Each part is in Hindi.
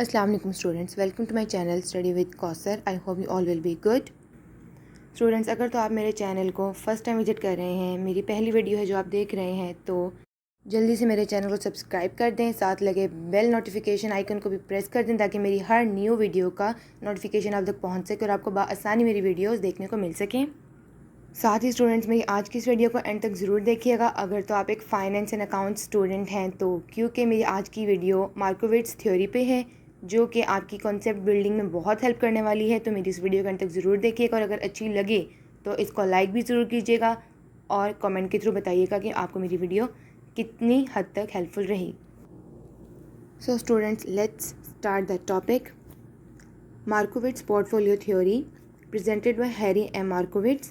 Assalamu alaikum students, welcome to my channel Study with Kausar. I hope you all will be good. Students, अगर तो आप मेरे चैनल को फ़र्स्ट टाइम विजिट कर रहे हैं, मेरी पहली वीडियो है जो आप देख रहे हैं, तो जल्दी से मेरे चैनल को सब्सक्राइब कर दें, साथ लगे बेल नोटिफिकेशन आइकन को भी प्रेस कर दें ताकि मेरी हर न्यू वीडियो का नोटिफिकेशन आप तक पहुंच सके और आपको आसानी मेरी वीडियोस देखने को मिल सकें। साथ ही स्टूडेंट्स, मेरी आज की इस वीडियो को एंड तक ज़रूर देखिएगा अगर तो आप एक फ़ाइनेंस एंड अकाउंट स्टूडेंट हैं, तो क्योंकि मेरी आज की वीडियो मार्कोविट्ज़ थ्योरी पे है जो कि आपकी कॉन्सेप्ट बिल्डिंग में बहुत हेल्प करने वाली है। तो मेरी इस वीडियो को अंत तक ज़रूर देखिएगा और अगर अच्छी लगे तो इसको लाइक भी ज़रूर कीजिएगा और कमेंट के थ्रू बताइएगा कि आपको मेरी वीडियो कितनी हद तक हेल्पफुल रही। So students, let's start the topic. Markowitz portfolio theory presented by Harry M Markowitz.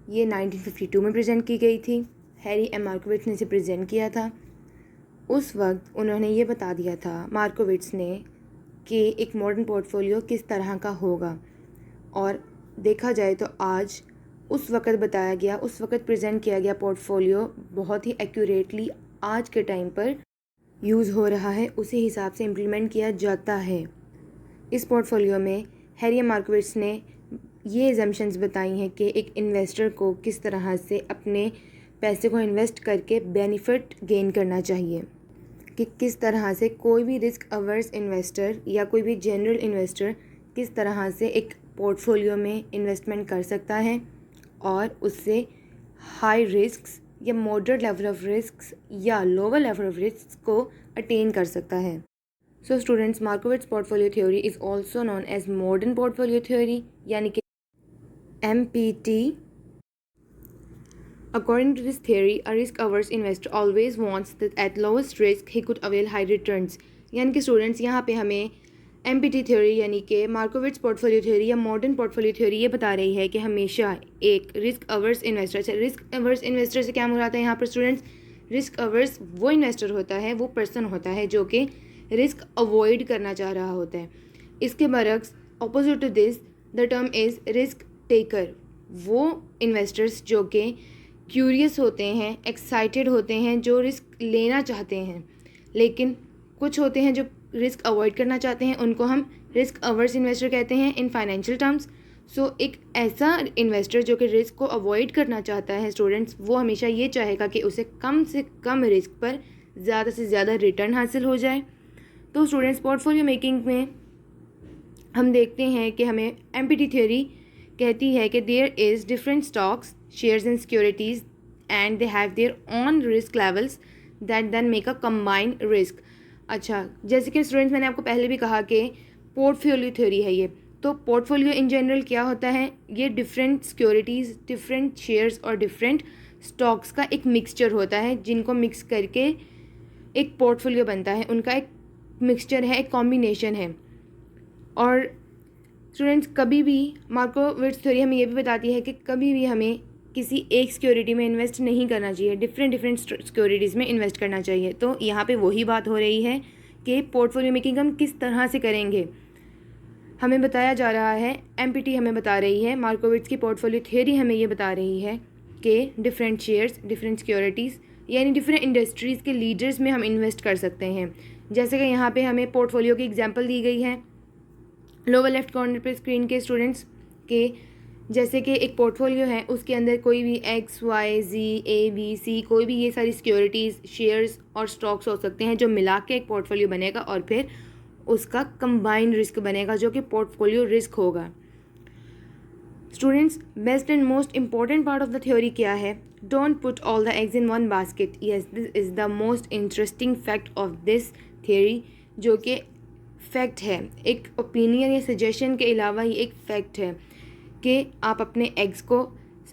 ये 1952 में प्रेजेंट की गई थी। हैरी एम मार्कोविट्ज़ ने इसे प्रेजेंट किया था। उस वक्त उन्होंने ये बता दिया था मार्कोविट्ज़ ने कि एक मॉडर्न पोर्टफोलियो किस तरह का होगा, और देखा जाए तो आज उस वक़्त बताया गया, उस वक़्त प्रेजेंट किया गया पोर्टफोलियो बहुत ही एक्यूरेटली आज के टाइम पर यूज़ हो रहा है, उसी हिसाब से इम्प्लीमेंट किया जाता है। इस पोर्टफोलियो में हैरी मार्कोविट्ज़ ने ये एजम्पशंस बताई हैं कि एक इन्वेस्टर को किस तरह से अपने पैसे को इन्वेस्ट करके बेनिफिट गेन करना चाहिए, कि किस तरह से कोई भी रिस्क अवर्स इन्वेस्टर या कोई भी जनरल इन्वेस्टर किस तरह से एक पोर्टफोलियो में इन्वेस्टमेंट कर सकता है और उससे हाई रिस्क्स या मॉडरेट लेवल ऑफ रिस्क्स या लोअर लेवल ऑफ रिस्क्स को अटेन कर सकता है। So students, Markowitz portfolio theory is also known as modern portfolio theory, यानी कि MPT. According to this theory, a risk-averse investor always wants that at lowest risk he could avail high returns. यानी कि स्टूडेंट्स, यहाँ पे हमें MPT थ्योरी यानी कि मार्कोविट्ज़ पोर्टफोलियो थ्योरी या मॉडर्न पोर्टफोलियो थ्योरी ये बता रही है कि हमेशा एक रिस्क अवर्स इन्वेस्टर से, रिस्क अवर्स इन्वेस्टर से क्या मुराद है यहाँ पर स्टूडेंट्स? रिस्क अवर्स वो इन्वेस्टर होता है, वो पर्सन होता है जो कि रिस्क अवॉइड करना चाह रहा होता है। इसके बरक्स opposite to this the term is risk taker, वो इन्वेस्टर्स जो कि क्यूरियस होते हैं, एक्साइटेड होते हैं, जो रिस्क लेना चाहते हैं, लेकिन कुछ होते हैं जो रिस्क अवॉइड करना चाहते हैं, उनको हम रिस्क अवर्स इन्वेस्टर कहते हैं इन फाइनेंशियल टर्म्स। सो एक ऐसा इन्वेस्टर जो कि रिस्क को अवॉइड करना चाहता है स्टूडेंट्स, वो हमेशा ये चाहेगा कि उसे कम से कम रिस्क पर ज़्यादा से ज़्यादा रिटर्न हासिल हो जाए। तो स्टूडेंट्स, पोर्टफोलियो मेकिंग में हम देखते हैं कि हमें MPT थ्योरी कहती है कि there is different stocks, shares and securities and they have their own risk levels that then make a combined risk. अच्छा, जैसे कि स्टूडेंट्स मैंने आपको पहले भी कहा कि पोर्टफोलियो थ्योरी है ये, तो पोर्टफोलियो इन जनरल क्या होता है? ये डिफरेंट सिक्योरिटीज़, डिफरेंट शेयर्स और डिफरेंट स्टॉक्स का एक मिक्सचर होता है, जिनको मिक्स करके एक पोर्टफोलियो बनता है। उनका एक मिक्सचर है, एक कॉम्बिनेशन है। और स्टूडेंट्स, कभी भी मार्कोविट्ज़ थ्योरी हमें ये भी बताती है कि कभी भी हमें किसी एक सिक्योरिटी में इन्वेस्ट नहीं करना चाहिए, डिफरेंट सिक्योरिटीज़ में इन्वेस्ट करना चाहिए। तो यहाँ पे वही बात हो रही है कि पोर्टफोलियो मेकिंग हम किस तरह से करेंगे, हमें बताया जा रहा है। MPT हमें बता रही है, मार्कोविट्ज़ की पोर्टफोलियो थ्योरी हमें ये बता रही है कि डिफरेंट शेयर्स, डिफरेंट सिक्योरिटीज़ यानी डिफरेंट इंडस्ट्रीज़ के लीडर्स में हम इन्वेस्ट कर सकते हैं। जैसे कि यहाँ पर हमें पोर्टफोलियो की एग्जाम्पल दी गई है लोअर लेफ्ट कॉर्नर पे स्क्रीन के स्टूडेंट्स के, जैसे कि एक पोर्टफोलियो है, उसके अंदर कोई भी X, Y, Z, A, B, C कोई भी ये सारी सिक्योरिटीज़, शेयर्स और स्टॉक्स हो सकते हैं जो मिला के एक पोर्टफोलियो बनेगा और फिर उसका कंबाइंड रिस्क बनेगा जो कि पोर्टफोलियो रिस्क होगा। Students, best and most important part of the theory क्या है? Don't put all the eggs in one basket. Yes, this is the most interesting fact of this theory, जो कि फैक्ट है, एक ओपिनियन या सजेशन के अलावा ये एक फैक्ट है कि आप अपने एग्स को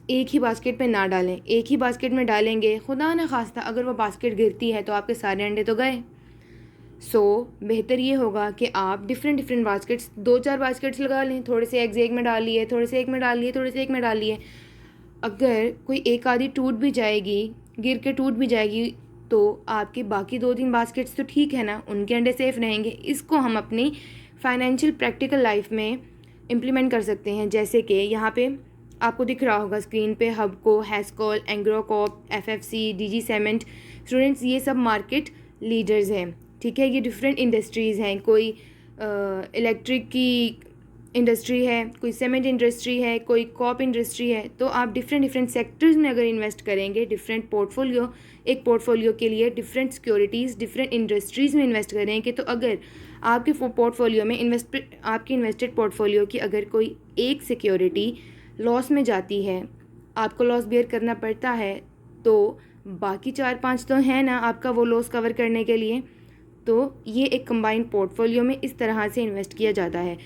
एक ही बास्केट में ना डालें। एक ही बास्केट में डालेंगे, खुदा न खास्ता अगर वो बास्केट गिरती है तो आपके सारे अंडे तो गए। सो बेहतर ये होगा कि आप डिफरेंट बास्केट्स, 2-4 बास्केट्स लगा लें। थोड़े से एग्स एक में डाल लिए, थोड़े से एक में डाल लिए, थोड़े से एक में डाल लिए। अगर कोई एक आधी टूट भी जाएगी, गिर के टूट भी जाएगी, तो आपके बाकी 2-3 बास्केट्स तो ठीक है ना, उनके अंडे सेफ़ रहेंगे। इसको हम अपनी फाइनेंशियल प्रैक्टिकल लाइफ में इम्प्लीमेंट कर सकते हैं। जैसे कि यहाँ पे आपको दिख रहा होगा स्क्रीन पे Hubco, Hascol, Engro Corp, FFC, DG cement. Students, ये सब मार्केट लीडर्स हैं, ठीक है। ये डिफरेंट इंडस्ट्रीज़ हैं, कोई इलेक्ट्रिक की इंडस्ट्री है, कोई सीमेंट इंडस्ट्री है, कोई कॉप इंडस्ट्री है, तो आप डिफरेंट सेक्टर्स में अगर इन्वेस्ट करेंगे, डिफरेंट पोर्टफोलियो, एक पोर्टफोलियो के लिए डिफरेंट सिक्योरिटीज़, डिफरेंट इंडस्ट्रीज़ में इन्वेस्ट करेंगे, तो अगर आपके पोर्टफोलियो में आपकी इन्वेस्टेड पोर्टफोलियो की अगर कोई एक सिक्योरिटी लॉस में जाती है, आपको लॉस बेयर करना पड़ता है, तो बाकी 4-5 तो हैं ना आपका वो लॉस कवर करने के लिए। तो ये एक कंबाइंड पोर्टफोलियो में इस तरह से इन्वेस्ट किया जाता है।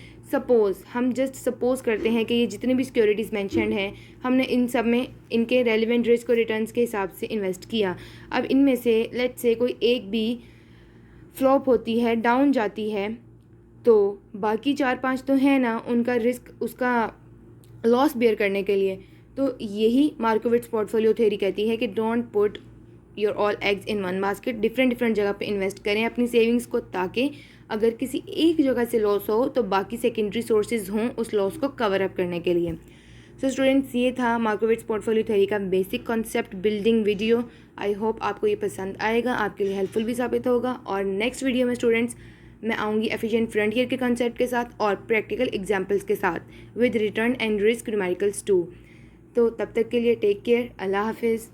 हम जस्ट सपोज़ करते हैं कि ये जितने भी सिक्योरिटीज़ मेंशन्ड हैं, हमने इन सब में इनके रेलिवेंट रिस्क और रिटर्न्स के हिसाब से इन्वेस्ट किया। अब इनमें से लेट्स से कोई एक भी फ्लॉप होती है, डाउन जाती है, तो बाकी 4-5 तो हैं ना उनका रिस्क, उसका लॉस बेयर करने के लिए। तो यही मार्कोविट्स पोर्टफोलियो थ्योरी कहती है कि don't put your all eggs in one basket, different जगह पे इन्वेस्ट करें अपनी सेविंग्स को, ताकि अगर किसी एक जगह से लॉस हो तो बाकी सेकेंडरी सोर्सेज हों उस लॉस को कवर अप करने के लिए। सो स्टूडेंट्स, ये था मार्कोविट्स पोर्टफोलियो थ्योरी का basic concept building video. I hope आपको ये पसंद आएगा, आपके लिए हेल्पफुल भी साबित होगा। और नेक्स्ट वीडियो में स्टूडेंट्स मैं आऊँगी एफिशिएंट फ्रंटियर के कॉन्सेप्ट के साथ और प्रैक्टिकल एग्जाम्पल्स के साथ with return and risk numericals too. तो तब तक के लिए टेक केयर, अल्लाह हाफिज़।